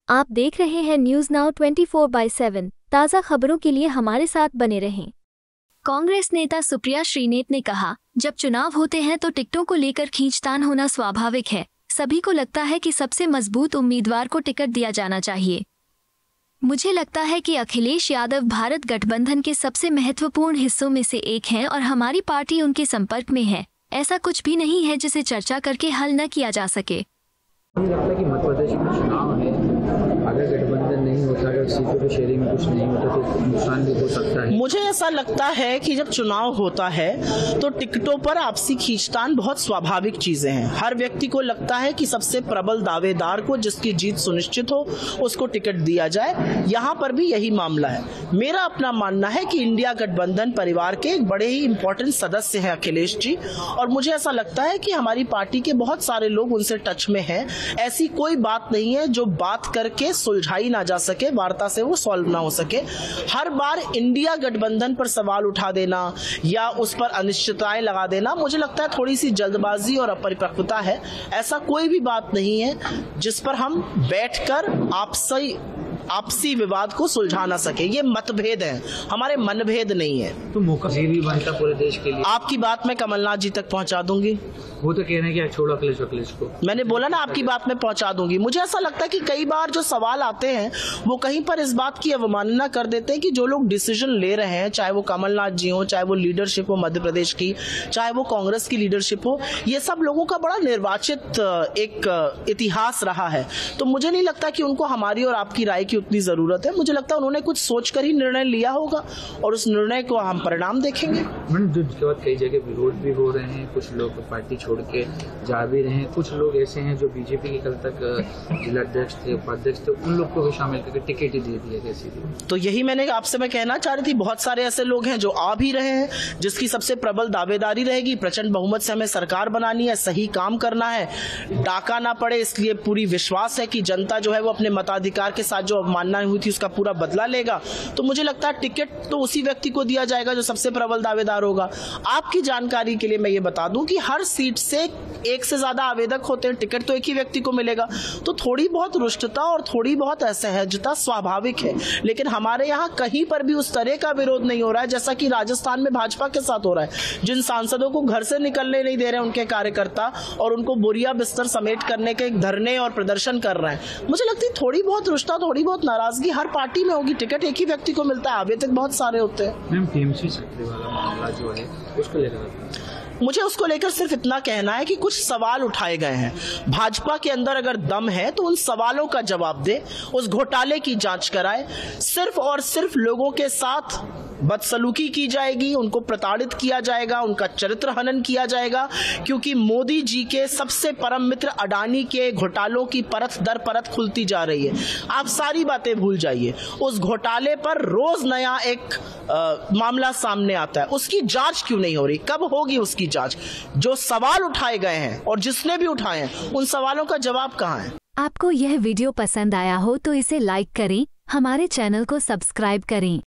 आप देख रहे हैं न्यूज नाउ 24/7। ताज़ा खबरों के लिए हमारे साथ बने रहें। कांग्रेस नेता सुप्रिया श्रीनेत ने कहा, जब चुनाव होते हैं तो टिकटों को लेकर खींचतान होना स्वाभाविक है। सभी को लगता है कि सबसे मजबूत उम्मीदवार को टिकट दिया जाना चाहिए। मुझे लगता है कि अखिलेश यादव भारत गठबंधन के सबसे महत्वपूर्ण हिस्सों में से एक हैं और हमारी पार्टी उनके संपर्क में है। ऐसा कुछ भी नहीं है जिसे चर्चा करके हल न किया जा सके। मुझे लगता है कि मध्य प्रदेश में चुनाव है, अगर गठबंधन नहीं होता, अगर सीटों की शेयरिंग में कुछ नहीं होता तो नुकसान भी हो सकता है। मुझे ऐसा लगता है कि जब चुनाव होता है तो टिकटों पर आपसी खींचतान बहुत स्वाभाविक चीजें हैं। हर व्यक्ति को लगता है कि सबसे प्रबल दावेदार को, जिसकी जीत सुनिश्चित हो, उसको टिकट दिया जाए। यहाँ पर भी यही मामला है। मेरा अपना मानना है कि इंडिया गठबंधन परिवार के एक बड़े ही इंपॉर्टेंट सदस्य हैं अखिलेश जी, और मुझे ऐसा लगता है कि हमारी पार्टी के बहुत सारे लोग उनसे टच में हैं। ऐसी कोई बात नहीं है जो बात करके सुलझाई ना जा सके, वार्ता से वो सॉल्व ना हो सके। हर बार इंडिया गठबंधन पर सवाल उठा देना या उस पर अनिश्चितताएं लगा देना, मुझे लगता है थोड़ी सी जल्दबाजी और अपरिपक्वता है। ऐसा कोई भी बात नहीं है जिस पर हम बैठकर आपसी विवाद को सुलझा ना सके। ये मतभेद है, हमारे मनभेद नहीं है। तो मौका भी बनता पूरे देश के लिए। आपकी बात मैं कमलनाथ जी तक पहुंचा दूंगी। वो तो कह रहे हैं कि छोड़ो अखिलेश को। मैंने बोला ना, आपकी बात मैं पहुंचा दूंगी। मुझे ऐसा लगता है कि कई बार जो सवाल आते हैं वो कहीं पर इस बात की अवमानना कर देते हैं कि जो लोग डिसीजन ले रहे हैं, चाहे वो कमलनाथ जी हो, चाहे वो लीडरशिप हो मध्य प्रदेश की, चाहे वो कांग्रेस की लीडरशिप हो, ये सब लोगों का बड़ा निर्वाचित एक इतिहास रहा है। तो मुझे नहीं लगता कि उनको हमारी और आपकी राय की उतनी जरूरत है। मुझे लगता है उन्होंने कुछ सोचकर ही निर्णय लिया होगा और उस निर्णय को हम परिणाम देखेंगे। जिसके बाद कई जगह विरोध भी हो रहे हैं, कुछ लोग पार्टी छोड़ के जा भी रहे हैं, कुछ लोग ऐसे हैं जो बीजेपी के कल तक जिलाध्यक्ष थे, उपाध्यक्ष थे, उन लोग को भी शामिल करके टिकट ही दे दिया गया। तो यही मैंने आपसे मैं कहना चाह रही थी, बहुत सारे ऐसे लोग हैं जो आ भी रहे हैं, जिसकी सबसे प्रबल दावेदारी रहेगी प्रचंड बहुमत से हमें सरकार बनानी है, सही काम करना है, डाका ना पड़े, इसलिए पूरी विश्वास है कि जनता जो है वो अपने मताधिकार के साथ जो अवमानना हुई थी उसका पूरा बदला लेगा। तो मुझे लगता है टिकट तो उसी व्यक्ति को दिया जाएगा जो सबसे प्रबल दावेदार होगा। आपकी जानकारी के लिए मैं ये बता दूं कि हर सीट से एक से ज्यादा आवेदक होते हैं, टिकट तो एक ही व्यक्ति को मिलेगा। तो थोड़ी बहुत रुष्टता और थोड़ी बहुत असहजता स्वाभाविक है, लेकिन हमारे यहाँ कहीं पर भी उस तरह का विरोध नहीं हो रहा है जैसा कि राजस्थान में भाजपा के साथ हो रहा है। जिन सांसदों को घर से निकलने नहीं दे रहे हैं उनके कार्यकर्ता और उनको बोरिया बिस्तर समेट करने के धरने और प्रदर्शन कर रहे हैं, मुझे लगती है थोड़ी बहुत रुष्टा, थोड़ी बहुत नाराजगी हर पार्टी में होगी। टिकट एक ही व्यक्ति को मिलता है, आवेदक बहुत सारे होते हैं। मैम, टीएमसी छात्रों वाला मामला जो है उसको लेकर मुझे उसको लेकर सिर्फ इतना कहना है कि कुछ सवाल उठाए गए हैं। भाजपा के अंदर अगर दम है तो उन सवालों का जवाब दे, उस घोटाले की जांच कराए। सिर्फ और सिर्फ लोगों के साथ बदसलूकी की जाएगी, उनको प्रताड़ित किया जाएगा, उनका चरित्र हनन किया जाएगा, क्योंकि मोदी जी के सबसे परम मित्र अडानी के घोटालों की परत दर परत खुलती जा रही है। आप सारी बातें भूल जाइए, उस घोटाले पर रोज नया एक मामला सामने आता है। उसकी जांच क्यों नहीं हो रही? कब होगी उसकी जांच? जो सवाल उठाए गए हैं और जिसने भी उठाए हैं उन सवालों का जवाब कहाँ है? आपको यह वीडियो पसंद आया हो तो इसे लाइक करें, हमारे चैनल को सब्सक्राइब करें।